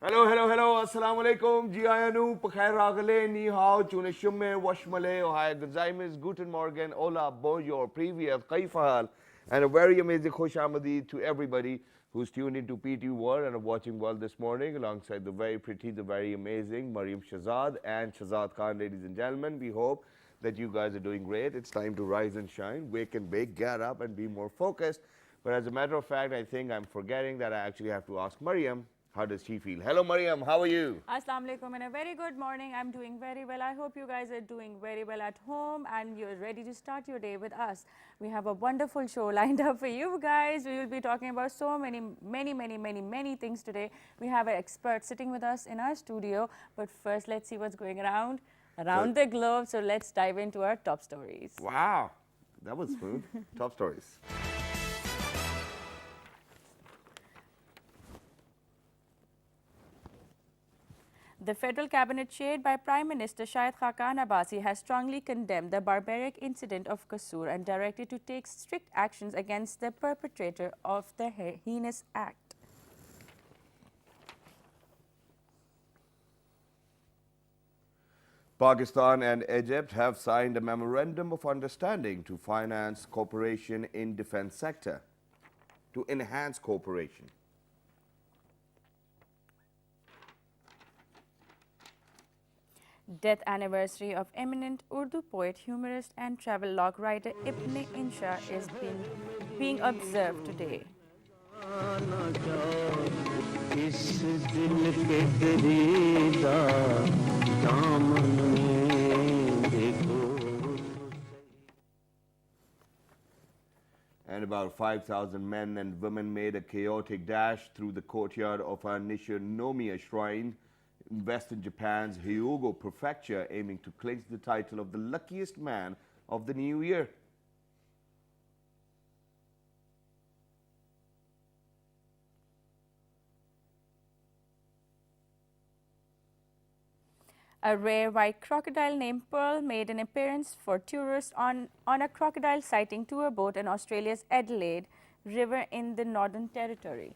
Hello, hello, hello. Assalamu alaikum. जी आया नू पखैर रागले नी how चुने शुम्मे वशमले ओहाय गजाइमिस guten morgen hola bonjour previous kaifal and a very amazing khosh amadi to everybody who's tuned into PT World and are watching World this morning alongside the very pretty, the very amazing Mariam Shahzad and Shahzad Khan, ladies and gentlemen. We hope that you guys are doing great. It's time to rise and shine, wake and bake, get up and be more focused. But as a matter of fact, I think I'm forgetting that I actually have to ask Mariam, how does she feel? Hello, Mariam. How are you? Assalamu alaikum and a very good morning. I'm doing very well. I hope you guys are doing very well at home and you're ready to start your day with us. We have a wonderful show lined up for you guys. We will be talking about so many things today. We have an expert sitting with us in our studio. But first, let's see what's going around the globe. So let's dive into our top stories. Wow, that was smooth. Top stories. The federal cabinet chaired by Prime Minister Shahid Khaqan Abbasi has strongly condemned the barbaric incident of Kasur and directed to take strict actions against the perpetrator of the heinous act. Pakistan and Egypt have signed a memorandum of understanding to finance cooperation in defense sector, to enhance cooperation. Death anniversary of eminent Urdu poet, humorist and travelogue writer Ibn Insha is being observed today. And about 5,000 men and women made a chaotic dash through the courtyard of a Nishinomiya shrine in western Japan's Hyogo prefecture, aiming to clinch the title of the luckiest man of the new year. A rare white crocodile named Pearl made an appearance for tourists on a crocodile sighting tour boat in Australia's Adelaide River in the Northern Territory.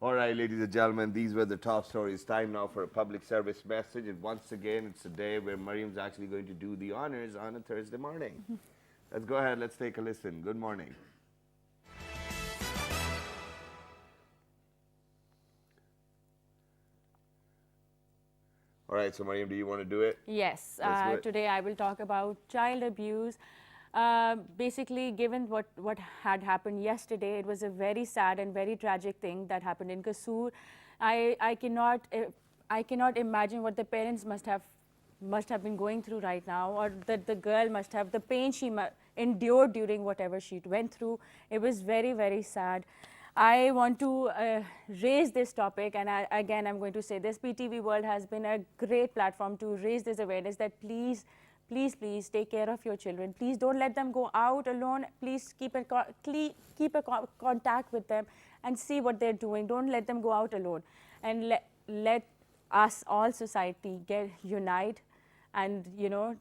All right, ladies and gentlemen, these were the top stories. Time now for a public service message. And once again, it's a day where Mariam's actually going to do the honors on a Thursday morning. Let's go ahead, let's take a listen. Good morning. All right, so Mariam, do you want to do it? Yes, Let's do it. today I will talk about child abuse. Basically, given what had happened yesterday, it was a very sad and very tragic thing that happened in Kasur. I cannot imagine what the parents must have been going through right now, or that the girl must have the pain she endured during whatever she went through. It was very sad. I want to raise this topic, and again, I'm going to say this. PTV World has been a great platform to raise this awareness that please take care of your children. Please don't let them go out alone. Please keep a contact with them and see what they're doing. Don't let them go out alone. And let us, all society, unite and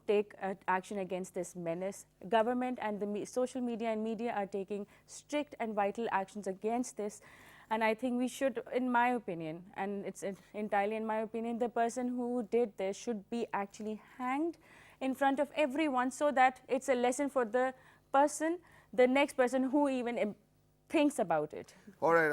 take action against this menace. Government and the social media and media are taking strict and vital actions against this, and I think we should, in my opinion, and it's entirely in my opinion, the person who did this should be actually hanged in front of everyone, so that it's a lesson for the next person who even thinks about it. All right,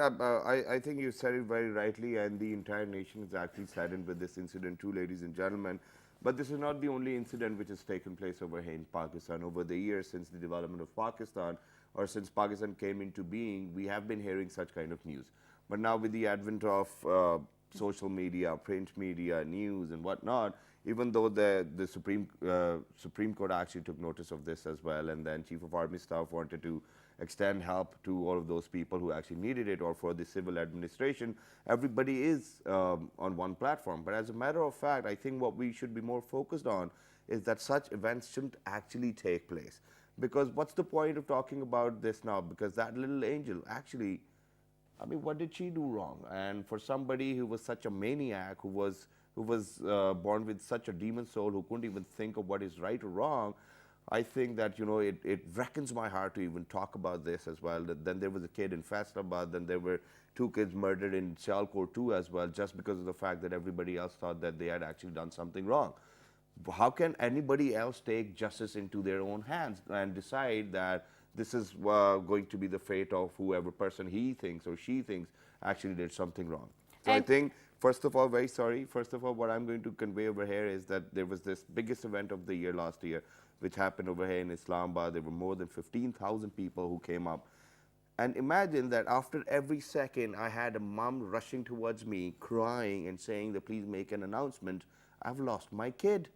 I think you said it very rightly, and the entire nation is actually saddened with this incident too, ladies and gentlemen. But this is not the only incident which has taken place over here in Pakistan. Over the years, since the development of Pakistan, or since Pakistan came into being, we have been hearing such kind of news. But now with the advent of social media, print media, news and whatnot, even though the Supreme Court actually took notice of this as well, and then Chief of Army Staff wanted to extend help to all of those people who actually needed it, or for the civil administration, everybody is on one platform. But as a matter of fact, I think what we should be more focused on is that such events shouldn't actually take place. Because what's the point of talking about this now? Because that little angel actually, I mean, what did she do wrong? And for somebody who was such a maniac, who was born with such a demon soul, who couldn't even think of what is right or wrong, I think that, it reckons my heart to even talk about this as well. Then there was a kid in Faisalabad, then there were 2 kids murdered in Sialkot too as well, just because of the fact that everybody else thought that they had actually done something wrong. How can anybody else take justice into their own hands and decide that this is going to be the fate of whoever person he thinks or she thinks actually did something wrong? So I think, first of all, very sorry. First of all, what I'm going to convey over here is that there was this biggest event of the year last year, which happened over here in Islamabad. There were more than 15,000 people who came up. And imagine that after every second, I had a mom rushing towards me, crying and saying that please make an announcement. I've lost my kid.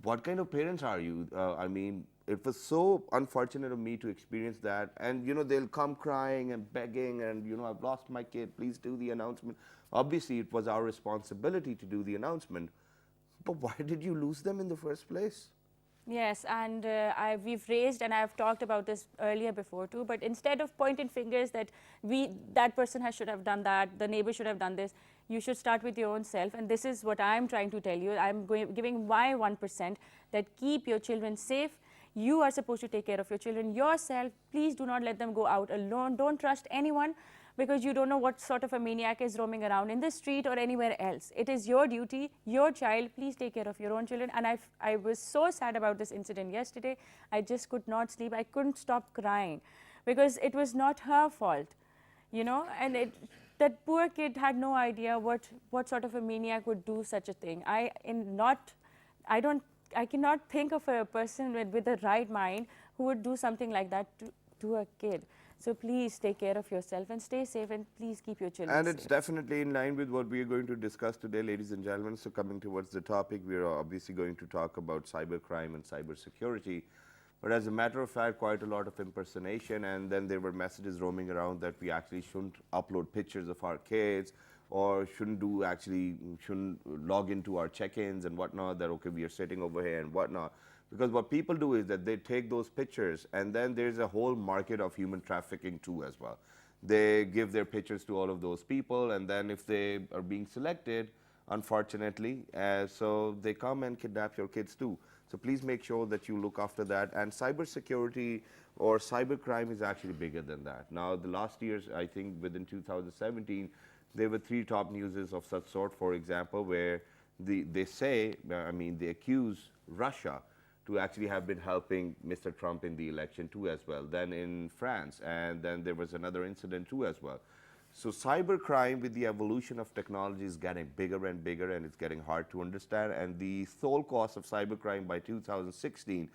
What kind of parents are you? I mean, it was so unfortunate of me to experience that. And, they'll come crying and begging and, I've lost my kid, please do the announcement. Obviously, it was our responsibility to do the announcement. But why did you lose them in the first place? Yes, and we've raised, and I've talked about this earlier before too, but instead of pointing fingers that that person should have done that, the neighbor should have done this, you should start with your own self. And this is what I'm trying to tell you. I'm giving my 1%, that keep your children safe. You are supposed to take care of your children yourself. Please do not let them go out alone. Don't trust anyone, because you don't know what sort of a maniac is roaming around in the street or anywhere else. It is your duty, your child. Please take care of your own children. And I was so sad about this incident yesterday. I just could not sleep. I couldn't stop crying, because it was not her fault, and that poor kid had no idea what sort of a maniac would do such a thing. I cannot think of a person with the right mind who would do something like that to a kid. So please take care of yourself and stay safe, and please keep your children safe. And it's definitely in line with what we are going to discuss today, ladies and gentlemen. So coming towards the topic, we are obviously going to talk about cybercrime and cyber security. But as a matter of fact, quite a lot of impersonation, and then there were messages roaming around that we actually shouldn't upload pictures of our kids, or shouldn't log into our check-ins and whatnot, that okay, we are sitting over here and whatnot. Because what people do is that they take those pictures, and then there's a whole market of human trafficking too as well. They give their pictures to all of those people, and then if they are being selected, unfortunately, so they come and kidnap your kids too. So please make sure that you look after that. And cybersecurity or cybercrime is actually bigger than that. Now, the last years, I think within 2017, there were 3 top newses of such sort, for example, where they accuse Russia to actually have been helping Mr. Trump in the election too as well. Then in France, and then there was another incident too as well. So cybercrime, with the evolution of technology, is getting bigger and bigger, and it's getting hard to understand. And the sole cost of cybercrime by 2016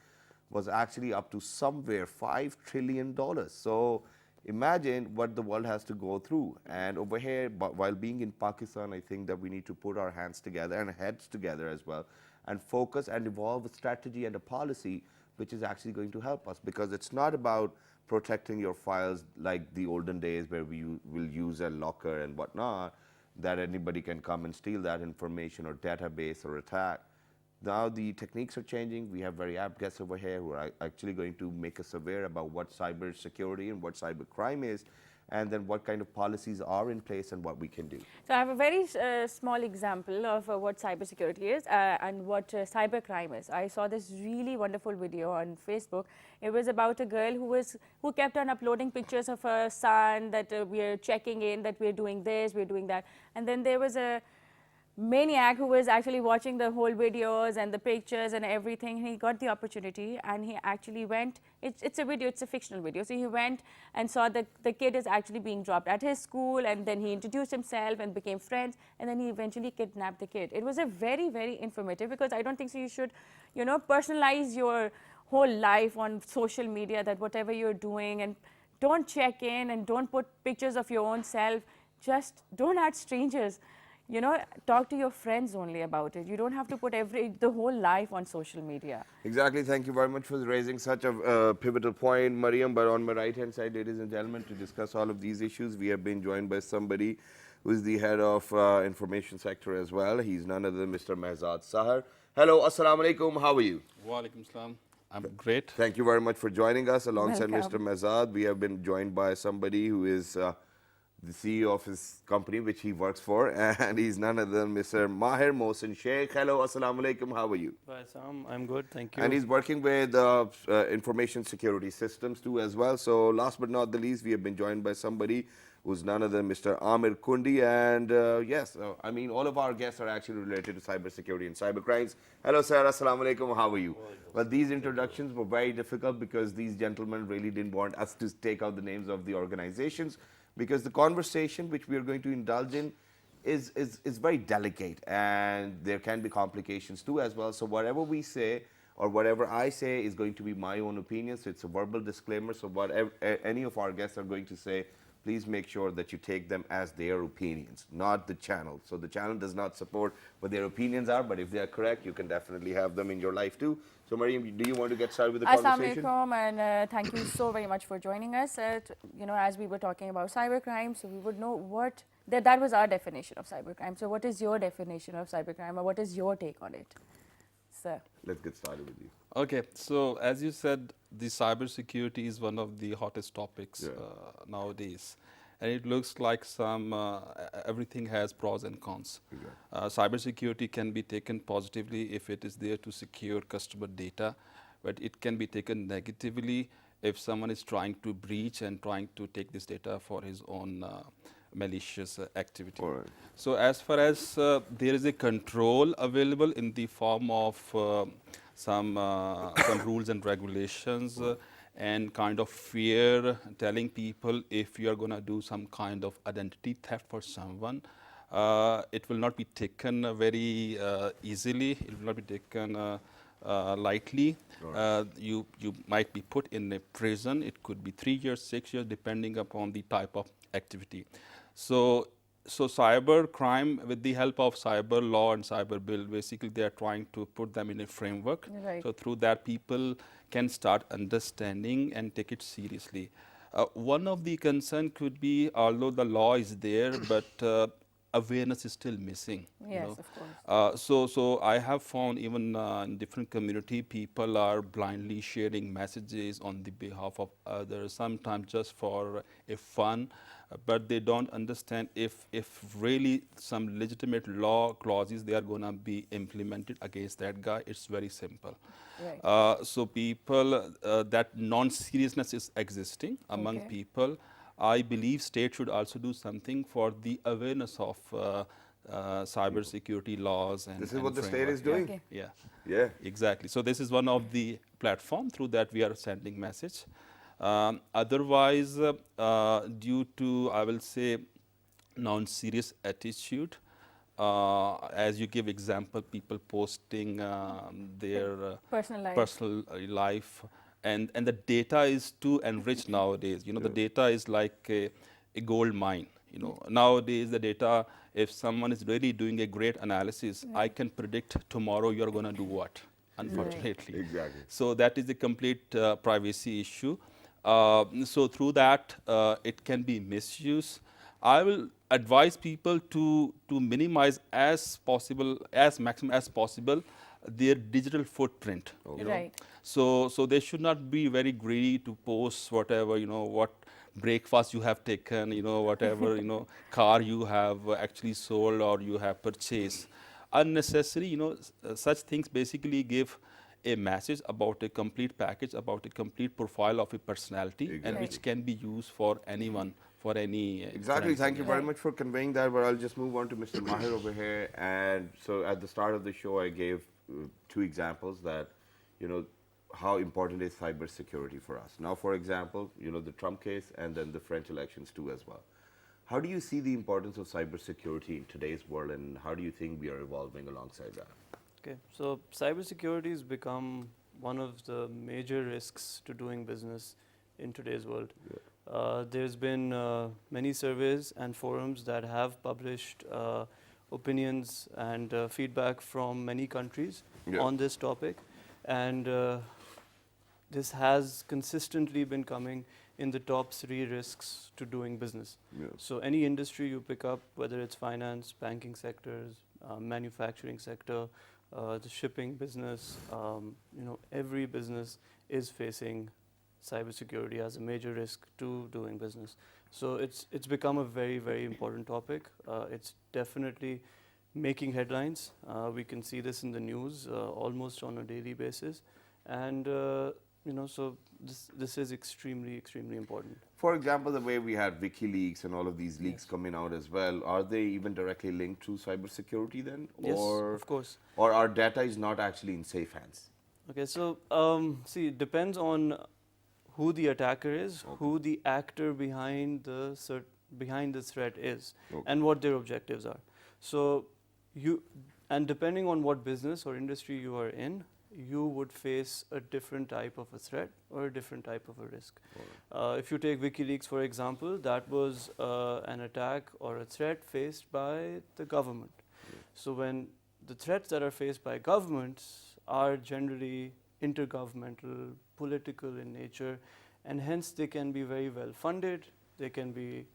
was actually up to somewhere $5 trillion. So imagine what the world has to go through. And over here, while being in Pakistan, I think that we need to put our hands together and heads together as well, and focus and evolve a strategy and a policy which is actually going to help us. Because it's not about protecting your files like the olden days where we will use a locker and whatnot, that anybody can come and steal that information or database or attack. Now the techniques are changing. We have very apt guests over here who are actually going to make us aware about what cyber security and what cyber crime is, and then what kind of policies are in place and what we can do. So I have a very small example of what cybersecurity is and what cybercrime is. I saw this really wonderful video on Facebook. It was about a girl who kept on uploading pictures of her son, that we are checking in, that we're doing this, we're doing that. And then there was a maniac who was actually watching the whole videos and the pictures and everything. He got the opportunity, and he actually went. It's a video, it's a fictional video. So he went and saw that the kid is actually being dropped at his school, and then he introduced himself and became friends, and then he eventually kidnapped the kid. It was a very, very informative, because I don't think so you should, personalize your whole life on social media, that whatever you're doing, and don't check in and don't put pictures of your own self. Just don't add strangers. Talk to your friends only about it. You don't have to put the whole life on social media. Exactly. Thank you very much for raising such a pivotal point, Mariam. But on my right-hand side, ladies and gentlemen, to discuss all of these issues, we have been joined by somebody who is the head of information sector as well. He's none other than Mr. Mehzad Sahar. Hello, assalamu alaikum. How are you? Wa alaikum salam. I'm great. Thank you very much for joining us. Alongside Welcome. Mr. Mehzad, we have been joined by somebody who is the CEO of his company, which he works for, and he's none other than Mr. Maher Mohsin Sheikh. Hello, assalamu alaikum, how are you? Bye, Sam. I'm good, thank you. And he's working with information security systems too as well. So last but not the least, we have been joined by somebody who's none other than Mr. Amir Kundi. And yes, I mean, all of our guests are actually related to cybersecurity and cyber crimes. Hello, sir. Assalamu alaikum. How are you? Well, these introductions were very difficult because these gentlemen really didn't want us to take out the names of the organizations, because the conversation which we are going to indulge in is very delicate, and there can be complications too as well. So whatever we say or whatever I say is going to be my own opinion. So it's a verbal disclaimer. So whatever any of our guests are going to say, please make sure that you take them as their opinions, not the channel. So the channel does not support what their opinions are, but if they are correct, you can definitely have them in your life too. So Mariam, do you want to get started with the conversation? Assalamu alaikum, and thank you so very much for joining us. As we were talking about cybercrime, so we would know what that was our definition of cybercrime. So what is your definition of cybercrime, or what is your take on it, sir? Let's get started with you. Okay, so as you said, the cybersecurity is one of the hottest topics nowadays. And it looks like everything has pros and cons. Cybersecurity can be taken positively if it is there to secure customer data, but it can be taken negatively if someone is trying to breach and trying to take this data for his own malicious activity. All right. So as far as there is a control available in the form of some rules and regulations and kind of fear telling people if you are going to do some kind of identity theft for someone, it will not be taken very easily. It will not be taken lightly. You might be put in a prison. It could be 3 years, 6 years, depending upon the type of activity. So cyber crime, with the help of cyber law and cyber bill, basically they are trying to put them in a framework. Right. So through that, people can start understanding and take it seriously. One of the concern could be, although the law is there, but awareness is still missing. Yes, of course. So I have found even in different community, people are blindly sharing messages on the behalf of others, sometimes just for a fun, but they don't understand if really some legitimate law clauses they are going to be implemented against that guy. It's very simple. Right. So people, that non-seriousness is existing among people. I believe state should also do something for the awareness of cyber security laws. And this is what the state framework. is doing. Okay. Yeah, exactly. So this is one of the platform through that we are sending message. Otherwise, due to, I will say, non-serious attitude, as you give example, people posting their personal life, and the data is too enriched nowadays. The data is like a gold mine. Nowadays the data, if someone is really doing a great analysis, I can predict tomorrow you're going to do what, unfortunately. Exactly. So that is a complete privacy issue. So through that, it can be misused. I will advise people to minimize as maximum as possible their digital footprint. Right. So they should not be very greedy to post whatever, what breakfast you have taken, whatever, car you have actually sold or you have purchased. Unnecessary, such things basically give a message about a complete package, about a complete profile of a personality, and which can be used for anyone, for any. Exactly. Thank you very much for conveying that. But I'll just move on to Mr. Maher over here. And so at the start of the show, I gave 2 examples that, how important is cyber security for us. Now, for example, the Trump case and then the French elections too as well. How do you see the importance of cyber security in today's world, and how do you think we are evolving alongside that? Okay, so cybersecurity has become one of the major risks to doing business in today's world. There's been many surveys and forums that have published opinions and feedback from many countries on this topic, and this has consistently been coming in the top 3 risks to doing business. So any industry you pick up, whether it's finance, banking sectors, manufacturing sector, the shipping business, every business is facing cybersecurity as a major risk to doing business. So it's become a very, very important topic. It's definitely making headlines. We can see this in the news almost on a daily basis, and so this is extremely, extremely important. For example, the way we had WikiLeaks and all of these leaks coming out as well, are they even directly linked to cybersecurity then? Yes, Or, of course. or our data is not actually in safe hands? Okay, so see, it depends on who the attacker is, who the actor behind the threat is, and what their objectives are. So and depending on what business or industry you are in, you would face a different type of a threat or a different type of a risk. If you take WikiLeaks, for example, that was an attack or a threat faced by the government. So when the threats that are faced by governments are generally intergovernmental, political in nature, and hence they can be very well funded. There can be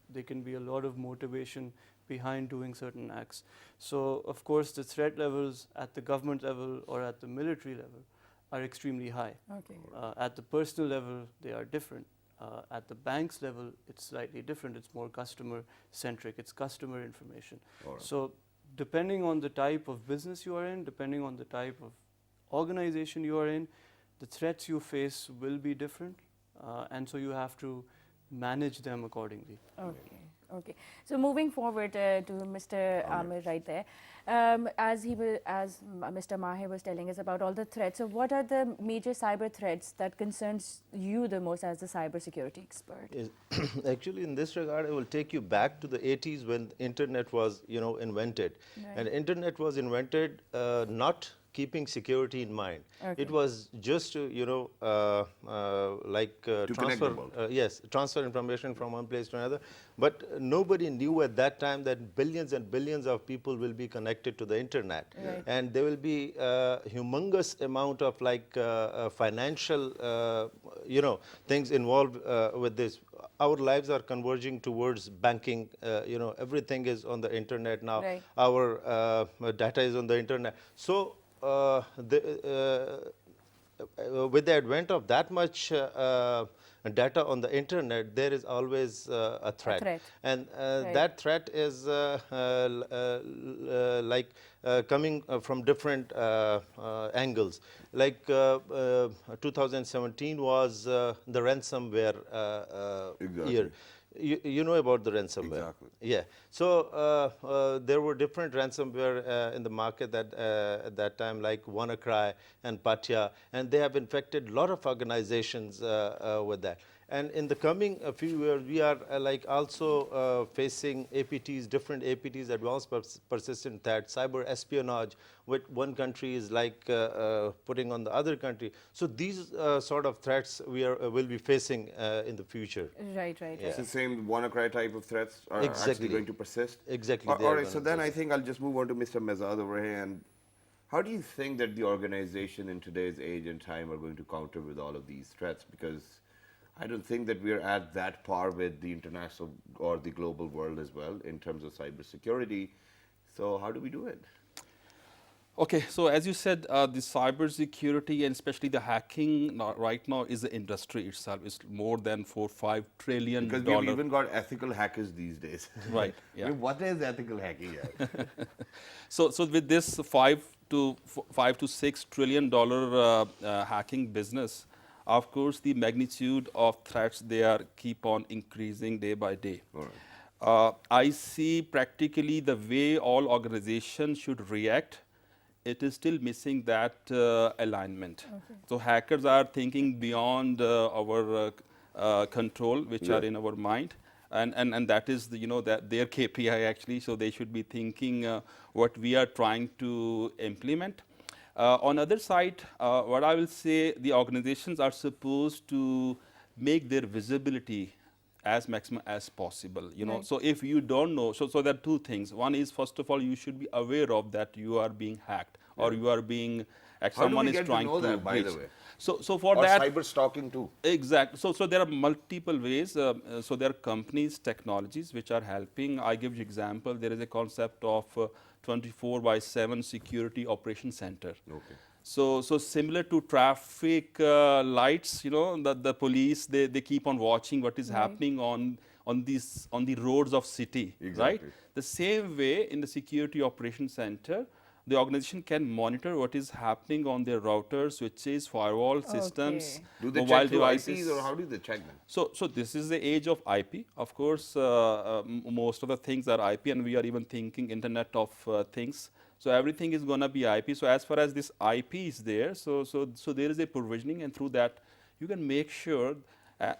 a lot of motivation behind doing certain acts. So of course the threat levels at the government level or at the military level are extremely high. Okay. At the personal level, they are different. At the bank's level, it's slightly different. It's more customer centric. It's customer information. So depending on the type of business you are in, depending on the type of organization you are in, the threats you face will be different, and so you have to manage them accordingly. Okay. Okay. So moving forward to Mr. Amir right there, as Mr. Maher was telling us about all the threats. So what are the major cyber threats that concerns you the most as the cybersecurity expert? Actually, in this regard, I will take you back to the 80s when internet was, invented. Right. And internet was invented not keeping security in mind. Okay. It was just to, connect the world. transfer information from one place to another. But nobody knew at that time that billions and billions of people will be connected to the internet. Right. And there will be a humongous amount of financial, things involved with this. Our lives are converging towards banking. Everything is on the internet now. Right. Our data is on the internet. So with the advent of that much data on the internet, there is always a threat. And Right. that threat is coming from different angles. Like 2017 was the ransomware year. You know about the ransomware. Exactly. Yeah. So there were different ransomware in the market at that time, like WannaCry and Patya, and they have infected a lot of organizations with that. And in the coming few years, we are also facing APTs, different APTs, advanced persistent threat, cyber espionage, which one country is putting on the other country. So these sort of threats will be facing in the future. Right. Yeah. It's the same WannaCry type of threats are Exactly. actually going to persist? Exactly. they All are right, so gonna then I persist. think I'll just move on to Mr. Mezad over here. And how do you think that the organization in today's age and time are going to counter with all of these threats? Because I don't think that we're at that par with the international or the global world as well in terms of cybersecurity. So how do we do it? Okay, so as you said, the cybersecurity and especially the hacking right now is the industry itself. It's more than $4-5 trillion. Because we've even got ethical hackers these days. Right, I yeah. mean, what is ethical hacking? So with this $5 to $6 trillion hacking business, of course, the magnitude of threats keep on increasing day by day. All right. I see practically the way all organizations should react. It is still missing that alignment. Okay. So hackers are thinking beyond our control, which are in our mind, and that is that their KPI actually. So they should be thinking what we are trying to implement. On the other side, what I will say, the organizations are supposed to make their visibility as maximum as possible. Right. So if you don't know, so there are two things. One is, first of all, you should be aware of that you are being hacked or you are being someone is trying to know that, by breach. the way? So for Or that, cyber stalking too. exactly. So there are multiple ways. So there are companies, technologies which are helping. I give you example. There is a concept of 24/7 security operation center. Okay. So similar to traffic lights, the police they keep on watching what is happening on on the roads of city, right? Exactly. The same way in the security operations center, the organization can monitor what is happening on their routers, switches, firewall systems, Okay. Do they mobile check through devices. IPs or how do they check them? So this is the age of IP. Of course, most of the things are IP, and we are even thinking Internet of Things. So everything is going to be IP. So as far as this IP is there, so there is a provisioning, and through that you can make sure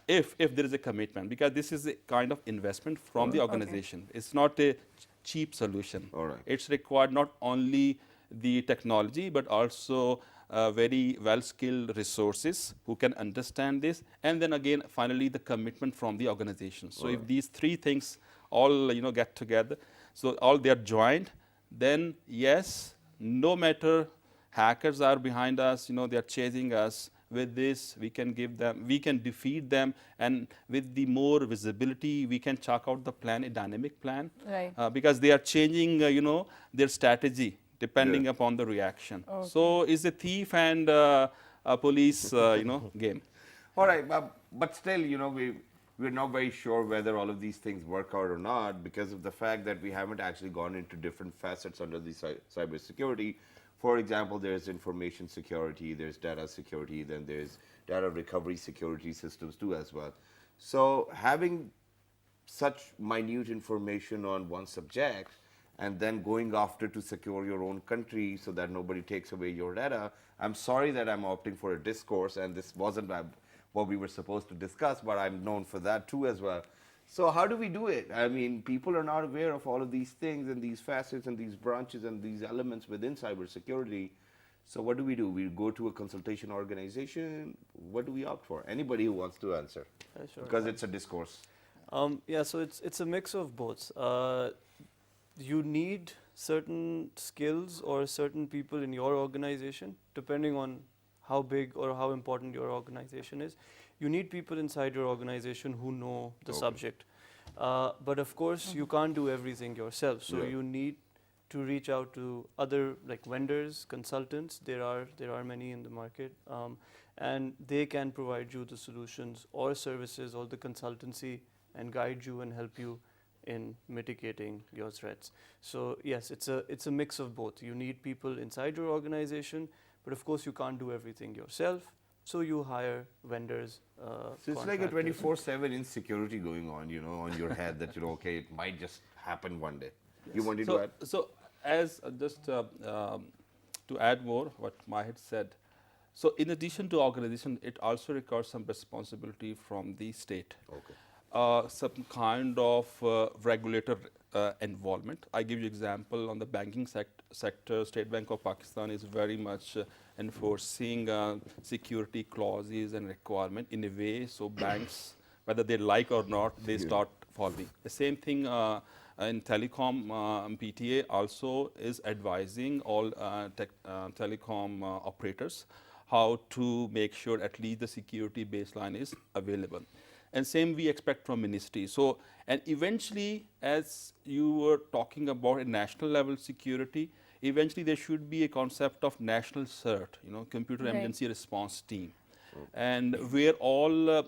if there is a commitment, because this is a kind of investment from the organization. It's not a cheap solution. All right. It's required not only the technology, but also very well-skilled resources who can understand this, and then again, finally, the commitment from the organization. So if these three things all get together, so all they are joined, then yes, no matter hackers are behind us, they are chasing us. With this, we can defeat them, and with the more visibility, we can chalk out the plan, a dynamic plan, Right. because they are changing, their strategy depending upon the reaction. Okay. So it's a thief and a police, game. All right, but still, we're not very sure whether all of these things work out or not because of the fact that we haven't actually gone into different facets under the cyber security. For example, there's information security, there's data security, then there's data recovery security systems too as well. So having such minute information on one subject and then going after to secure your own country so that nobody takes away your data, I'm sorry that I'm opting for a discourse, and this wasn't what we were supposed to discuss, but I'm known for that too as well. So how do we do it? I mean, people are not aware of all of these things and these facets and these branches and these elements within cybersecurity. So what do? We go to a consultation organization. What do we opt for? Anybody who wants to answer, Sure. because it's a discourse. Yeah, so it's a mix of both. You need certain skills or certain people in your organization, depending on how big or how important your organization is. You need people inside your organization who know the subject. But of course, you can't do everything yourself. So you need to reach out to other vendors, consultants. There are many in the market, and they can provide you the solutions or services or the consultancy and guide you and help you in mitigating your threats. So yes, it's a mix of both. You need people inside your organization, but of course you can't do everything yourself. So you hire vendors. So it's like a 24/7 insecurity going on, on your head that, okay, it might just happen one day. Yes. You wanted to add? So as just to add more what Mahir said, so in addition to organization, it also requires some responsibility from the state. Okay. Some kind of regulator involvement. I give you example on the banking sector. State Bank of Pakistan is very much enforcing security clauses and requirement in a way so banks, whether they like or not, they start following. The same thing in telecom, PTA also is advising all telecom operators how to make sure at least the security baseline is available. And same we expect from ministry. So, and eventually, as you were talking about a national level security, eventually there should be a concept of national CERT, Computer Emergency Response Team. And where all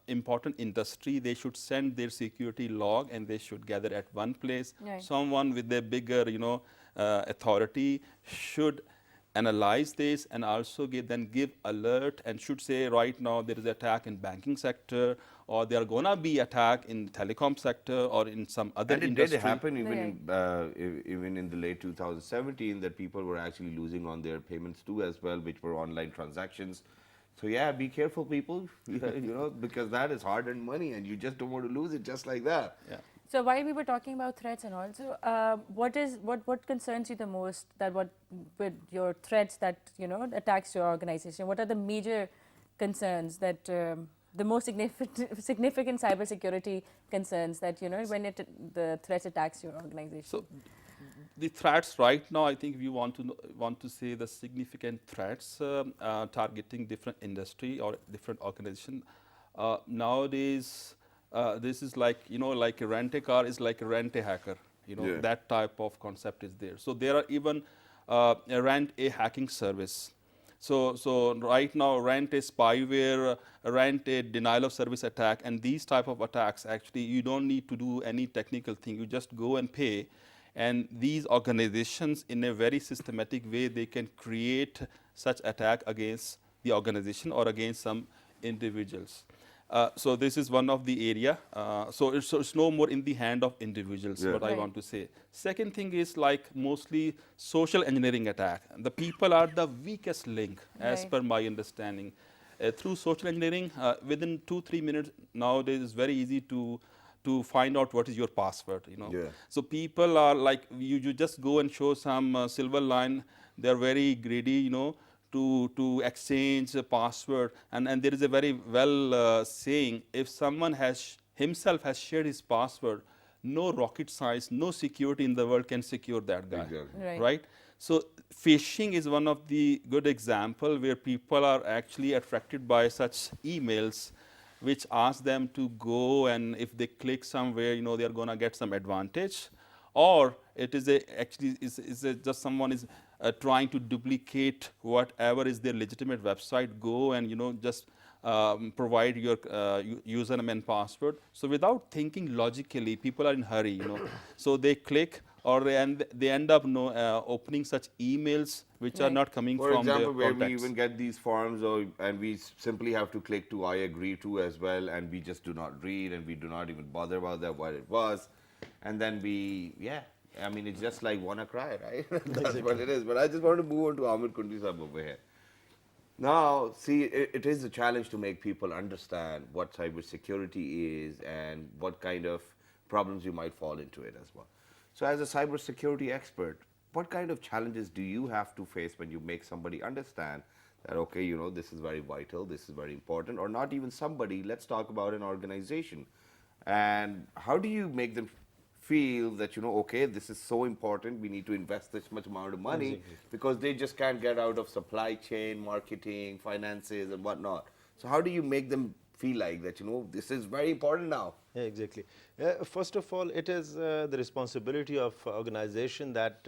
important industry, they should send their security log and they should gather at one place. Right. Someone with a bigger, authority should analyze this and also then give alert and should say right now there is an attack in banking sector, or there are going to be attack in telecom sector or in some other industry. And it did happen even in the late 2017 that people were actually losing on their payments too as well, which were online transactions. So yeah, be careful, people, because that is hard-earned money and you just don't want to lose it just like that. Yeah. So while we were talking about threats and also, what concerns you the most with your threats that attacks your organization? What are the major concerns that the most significant cybersecurity concerns that when the threat attacks your organization? So the threats right now, I think we want to say the significant threats targeting different industry or different organization. Nowadays, this is like a rent-a-car is like a rent-a-hacker. That type of concept is there. So there are even rent-a-hacking service. So right now, rent a spyware, rent a denial of service attack, and these type of attacks, actually, you don't need to do any technical thing. You just go and pay. And these organizations, in a very systematic way, they can create such attack against the organization or against some individuals. So this is one of the area. So it's no more in the hand of individuals, Yeah. what I Right. want to say. Second thing is like mostly social engineering attack. The people are the weakest link, as Right. per my understanding. Through social engineering, within 2-3 minutes nowadays, it's very easy to find out what is your password. Yeah. So people are like, you just go and show some silver line. They're very greedy, to exchange a password. And there is a very well saying, if someone himself has shared his password, no rocket science, no security in the world can secure that guy. Exactly. Right. So phishing is one of the good example where people are actually attracted by such emails which ask them to go, and if they click somewhere, they are going to get some advantage. Or it is just someone is trying to duplicate whatever is their legitimate website, go and just provide your username and password. So without thinking logically, people are in hurry, so they click, or they end up opening such emails which are Right. not coming For from example, their where we contacts. even get these forms, and we simply have to click to I agree to as well, and we just do not read, and we do not even bother about that, what it was. And then I mean, it's just like WannaCry, right? That's what it is. But I just want to move on to Ahmed Kundi Sahib over here. Now, see, it is a challenge to make people understand what cybersecurity is and what kind of problems you might fall into it as well. So, as a cybersecurity expert, what kind of challenges do you have to face when you make somebody understand that, okay, this is very vital, this is very important, or not even somebody, let's talk about an organization. And how do you make them feel that, okay, this is so important, we need to invest this much amount of money, because they just can't get out of supply chain, marketing, finances, and whatnot. So how do you make them feel like that, this is very important now? Yeah, exactly. First of all, it is the responsibility of organization that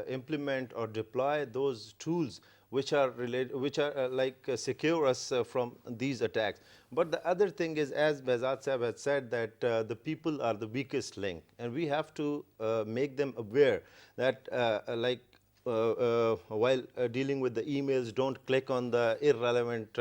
implement or deploy those tools which are secure us from these attacks. But the other thing is, as Behzad Sahib had said, that the people are the weakest link, and we have to make them aware that while dealing with the emails, don't click on the irrelevant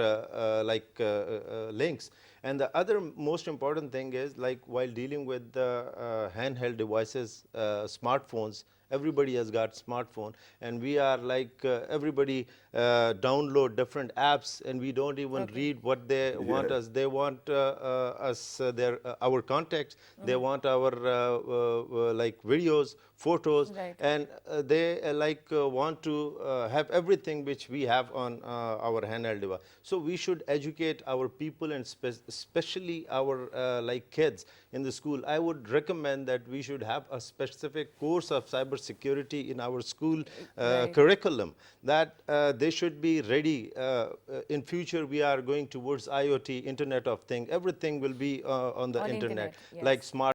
links. And the other most important thing is, like, while dealing with the handheld devices, smartphones, everybody has got smartphone, and we are like everybody download different apps, and we don't even read what they want us. They want our contacts. They want our like videos, photos, Right. and they want to have everything which we have on our handheld device. So we should educate our people, and especially our like kids in the school. I would recommend that we should have a specific course of cybersecurity in our school curriculum, that they should be ready. In future, we are going towards IoT, Internet of Things. Everything will be on the On internet, internet, yes. like smart